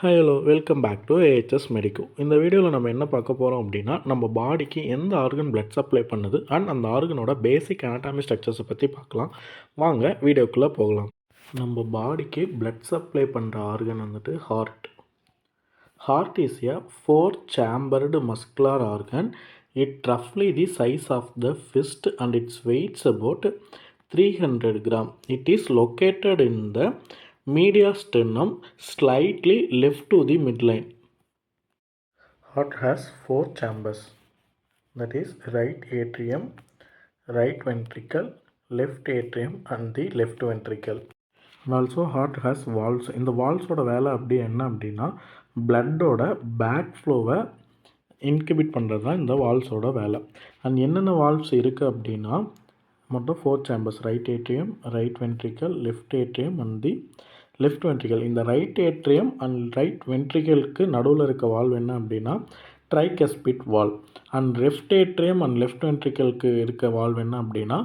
Hi hello welcome back to AHS medico. இந்த வீடியோவில் நம்ம என்ன பார்க்க போகிறோம் அப்படின்னா, நம்ம பாடிக்கு எந்த ஆர்கன் பிளட் சப்ளை பண்ணுது அண்ட் அந்த ஆர்கனோட பேசிக் அனாட்டமி ஸ்ட்ரக்சர்ஸை பற்றி பார்க்கலாம். வாங்க வீடியோக்குள்ளே போகலாம். நம்ம பாடிக்கு பிளட் சப்ளை பண்ணுற ஆர்கன் வந்துட்டு heart. Heart is a 4-chambered muscular organ. It roughly the size of the fist and its weighs about 300 gram. It is located in the mediastinum, slightly left to the midline. Heart has 4 chambers, that is right atrium, right ventricle, left atrium and the left ventricle. And also heart has valves. இந்த வால்ஸோட வேலை அப்படி என்ன அப்படின்னா, பிளட்டோட back ஃப்ளோவை inhibit பண்ணுறது தான் இந்த வால்ஸோட வேலை. And என்னென்ன வால்வ்ஸ் இருக்குது அப்படின்னா, மொத்தம் 4 chambers, right atrium, right ventricle, left atrium and the left ventricle. இந்த ரைட் ஏட்ரியம் அண்ட் ரைட் வென்ட்ரிக்கலுக்கு நடுவில் இருக்க வால்வ் என்ன அப்படின்னா tricuspid valve. And left atrium and left வென்ட்ரிக்கலுக்கு இருக்க வால்வ் என்ன அப்படின்னா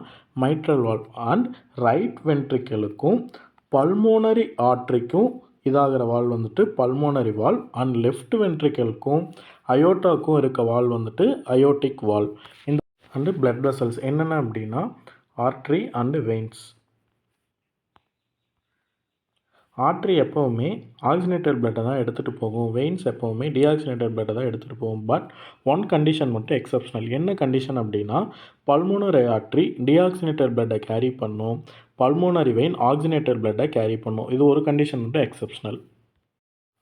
மைட்ரல் வால்வ். அண்ட் ரைட் வென்ட்ரிக்கலுக்கும் பல்மோனரி ஆர்ட்ரிக்கும் இதாகிற வால்வ் வந்துட்டு பல்மோனரி வால்வ். அண்ட் லெஃப்ட் வென்ட்ரிக்கலுக்கும் அயோட்டாக்கும் இருக்க வால்வ் வந்துட்டு அயோட்டிக் வால்வ். இந்த அண்டு பிளட் வெசல்ஸ் என்னென்ன அப்படின்னா ஆர்ட்ரி அண்டு வெயின்ஸ். ஆர்ட்ரி எப்போவுமே ஆக்சிஜனேட்டட் பிளட்டை தான் எடுத்துகிட்டு போகும், வெயின்ஸ் எப்போவுமே டீஆக்சிஜனேட்டட் பிளட்டை தான் எடுத்துகிட்டு போகும். பட் ஒன் கண்டிஷன் மட்டும் எக்ஸப்ஷனல். என்ன கண்டிஷன் அப்படின்னா பல்மோனரி ஆர்ட்ரி டீஆக்சிஜனேட்டட் பிளட்டை கேரி பண்ணும், பல்மோனரி வெயின் ஆக்சிஜனேட்டட் பிளட்டை கேரி பண்ணும். இது ஒரு கண்டிஷன் மட்டும் exceptional.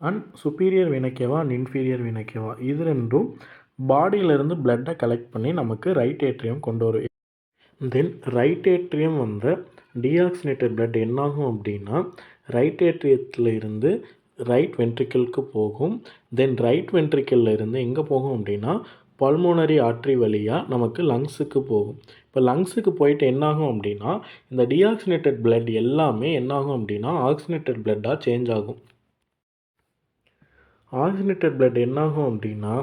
And superior vena cava and inferior vena cava இது ரெண்டும் பாடியிலேருந்து பிளட்டை கலெக்ட் பண்ணி நமக்கு ரைட் ஏட்ரியம் கொண்டு வரும். தென் ரைட் ஏட்ரியம் வந்து டீஆக்சிஜனேட்டட் பிளட் என்னாகும் அப்படின்னா ரைட் ஏட்ரியத்தில் இருந்து ரைட் வென்ட்ரிக்கலுக்கு போகும். தென் ரைட் வென்ட்ரிக்கலில் இருந்து எங்கே போகும் அப்படின்னா பல்மோனரி ஆர்ட்ரி வழியாக நமக்கு லங்ஸுக்கு போகும். இப்போ லங்ஸுக்கு போயிட்டு என்னாகும் அப்படின்னா இந்த டீஆக்சிஜனேட்டட் பிளட் எல்லாமே என்னாகும் அப்படின்னா ஆக்சிஜனேட்டட் பிளட்டாக சேஞ்ச் ஆகும். ஆக்சிஜனேட்டட் பிளட் என்னாகும் அப்படின்னா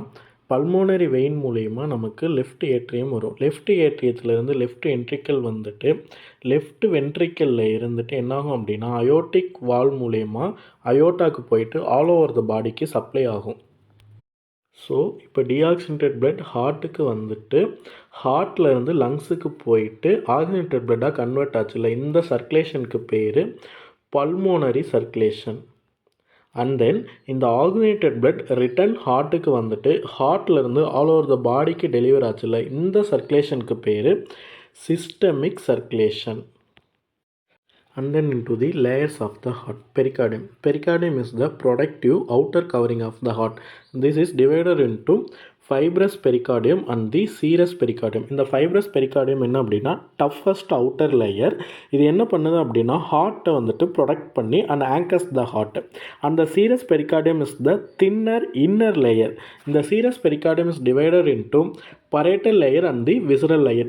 பல்மோனரி வெயின் மூலயமா நமக்கு லெஃப்ட் ஏட்ரியம் வரும். லெஃப்ட் ஏட்ரியத்துலேருந்து லெஃப்ட் வென்ட்ரிக்கல் வந்துட்டு லெஃப்ட் வென்ட்ரிக்கலில் இருந்துட்டு என்னாகும் அப்படின்னா அயோட்டிக் வால்வ் மூலயமா அயோட்டாக்கு போயிட்டு ஆல் ஓவர் த பாடிக்கு சப்ளை ஆகும். ஸோ இப்போ டீஆக்சிஜனேட்டட் பிளட் ஹார்ட்டுக்கு வந்துட்டு ஹார்ட்லேருந்து லங்ஸுக்கு போயிட்டு ஆக்சிஜனேட்டட் பிளட்டாக கன்வெர்ட் ஆச்சுல, இந்த சர்க்குலேஷனுக்கு பேர் பல்மோனரி சர்க்குலேஷன். அண்ட் தென் இந்த ஆக்சிஜனேட்டட் பிளட் ரிட்டன் ஹார்ட்டுக்கு வந்துட்டு ஹார்ட்லேருந்து ஆல் ஓவர் த பாடிக்கு டெலிவர் ஆச்சுல, இந்த சர்க்குலேஷனுக்கு பேர் systemic circulation. And then into the layers of the heart. Pericardium. Pericardium is the protective outer covering of the heart. This is divided into fibrous pericardium and the serous pericardium. இந்த fibrous pericardium என்ன அப்படின்னா toughest outer layer. இது என்ன பண்ணுது அப்படின்னா ஹார்ட்டை வந்துட்டு protect பண்ணி and anchors the heart. And the serous pericardium is the thinner inner layer. இந்த serous pericardium is divided into parietal layer and the visceral layer.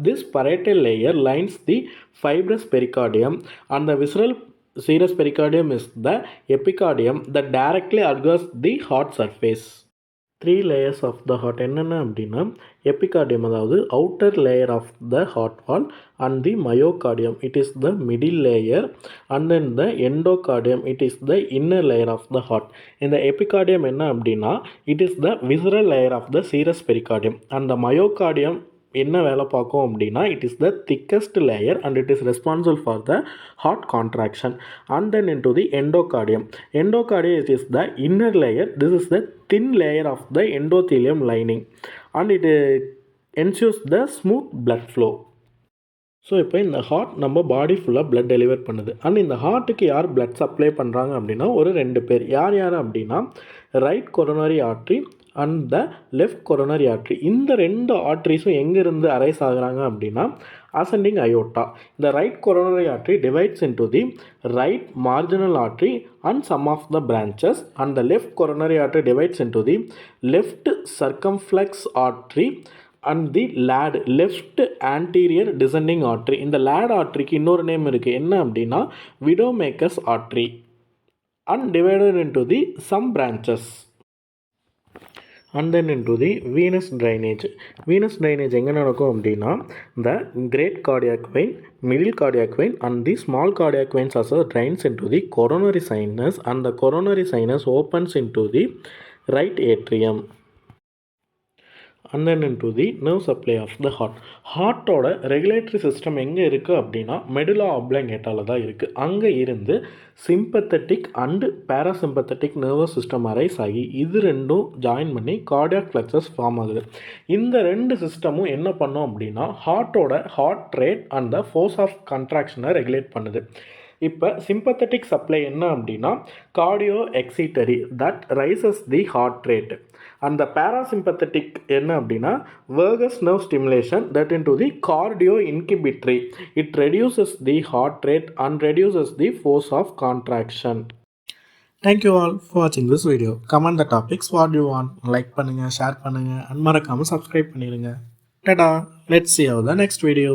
This parietal layer lines the fibrous pericardium and the visceral serous pericardium is the epicardium that directly adjoins the heart surface. 3 layers of the heart என்னென்ன அப்படின்னா epicardium அதாவது outer layer of the heart wall and the myocardium it is the middle layer and then the endocardium it is the inner layer of the heart. இந்த epicardium என்ன அப்படின்னா it is the visceral layer of the serous pericardium. And the myocardium என்ன வேலை பார்க்கும் அப்படின்னா it is the thickest layer and it is responsible for the heart contraction. And then into the endocardium. Endocardium it is the inner layer. This is the thin layer of the endothelium lining and it ensures the smooth blood flow. So இப்போ இந்த heart நம்ம பாடி ஃபுல்லாக blood deliver பண்ணுது. And இந்த ஹார்ட்டுக்கு யார் blood supply பண்ணுறாங்க அப்படின்னா ஒரு 2 பேர். யார் யார் அப்படின்னா right coronary artery and the left coronary artery. இந்த 2 ஆர்ட்ரிஸும் எங்கேருந்து அரைஸ் ஆகுறாங்க அப்படின்னா ascending aorta. The right coronary artery divides into the right marginal artery and some of the branches, and the left coronary artery divides into the left circumflex artery and the LAD, left anterior descending artery. இந்த LAD arteryக்கு இன்னொரு name இருக்குது. என்ன அப்படின்னா widowmaker's artery and divided into the some branches. and then into the venous drainage. Venous drainage எங்கே நடக்கும் அப்படின்னா the great cardiac vein, middle cardiac vein and the small cardiac veins also drains into the coronary sinus, and the coronary sinus opens into the right atrium. And then into the nerve supply of the heart. ஹார்ட்டோட regulatory system எங்கே இருக்குது அப்படின்னா medulla ஆப்ளங்கேட்டாவில் தான் இருக்குது. அங்கே இருந்து sympathetic and parasympathetic nervous system arise ஆகி இது ரெண்டும் ஜாயின் பண்ணி கார்டியாக் ஃப்ளக்ஸஸ் ஃபார்ம் ஆகுது. இந்த ரெண்டு சிஸ்டமும் என்ன பண்ணோம் அப்படின்னா ஹார்ட்டோட heart rate and the force of கன்ட்ராக்ஷனை ரெகுலேட் பண்ணுது. இப்போ சிம்பத்தட்டிக் சப்ளை என்ன அப்படின்னா cardio excitatory that raises the heart rate. அந்த பேராசிம்பத்தட்டிக் என்ன அப்படின்னா vagus nerve stimulation that into the cardio inhibitory. It reduces the heart rate and reduces the force of contraction. Thank you all for வாட்சிங் this video. Comment the topics what you want. Like பண்ணுங்கள், share பண்ணுங்கள் and மறக்காமல் subscribe பண்ணிடுங்க. டடா, let's see you the next video.